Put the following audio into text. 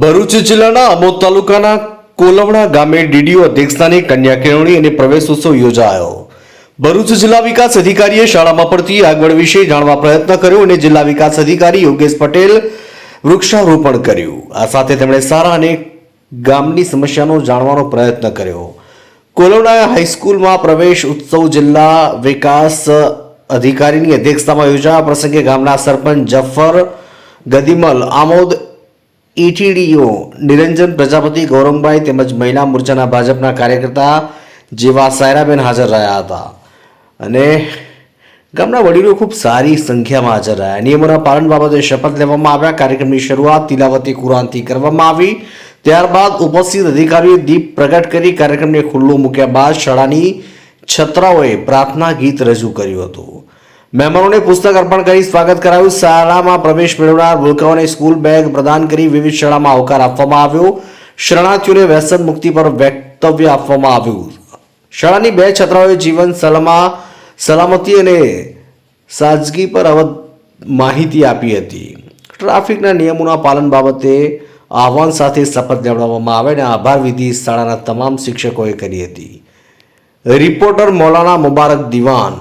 ભરૂચ જિલ્લાના આમોદ તાલુકાના કોલવણા ગામે ડીડીઓ અધ્યક્ષસ્થાને કન્યા કેળવણી અને પ્રવેશ ઉત્સવ યોજાયો. ભરૂચ જિલ્લા વિકાસ અધિકારીએ શાળામાં પડતી આગળ વિશે જાણવા પ્રયત્ન કર્યો અને જિલ્લા વિકાસ અધિકારી યોગેશ પટેલ વૃક્ષારોપણ કર્યું. આ સાથે તેમણે શાળા અને ગામની સમસ્યાનો જાણવાનો પ્રયત્ન કર્યો. કોલવણા હાઈસ્કૂલમાં પ્રવેશ ઉત્સવ જિલ્લા વિકાસ અધિકારીની અધ્યક્ષતામાં યોજાયા. પ્રસંગે ગામના સરપંચ જફર ગદીમલ, આમોદ ઈટીડીઓ નિરંજન પ્રજાપતિ, ગૌરંગભાઈ તેમજ મહિલા મોરચાના ભાજપના કાર્યકર્તા જેવા સાયરાબેન હાજર રહ્યા હતા અને ગામના વડીલો ખૂબ સારી સંખ્યામાં હાજર રહ્યા. નિયમોના પાલન બાબતે શપથ લેવામાં આવ્યા. કાર્યક્રમની શરૂઆત તિલાવતી કુરાનથી કરવામાં આવી. ત્યારબાદ ઉપસ્થિત અધિકારીઓએ દીપ પ્રગટ કરી કાર્યક્રમને ખુલ્લો મૂક્યા બાદ શાળાની છત્રાઓએ પ્રાર્થના ગીત રજૂ કર્યું હતું. મહેમાનોને પુસ્તક અર્પણ કરી સ્વાગત કરાયું. શાળામાં પ્રવેશ મેળવનાર ભૂલકાઓને સ્કૂલ બેગ પ્રદાન કરી વિવિધ શાળામાં આવકાર આપવામાં આવ્યો. શરણાર્થીઓને વ્યસન મુક્તિ પર વક્તવ્ય આપવામાં આવ્યું. શાળાની બે છત્રાઓએ જીવન સલામતી અને સાદગી પર માહિતી આપી હતી. ટ્રાફિકના નિયમોના પાલન બાબતે આહવાન સાથે શપથ લેવડાવવામાં આવે અને આભાર વિધિ શાળાના તમામ શિક્ષકોએ કરી હતી. રિપોર્ટર મૌલાના મુબારક દિવાન.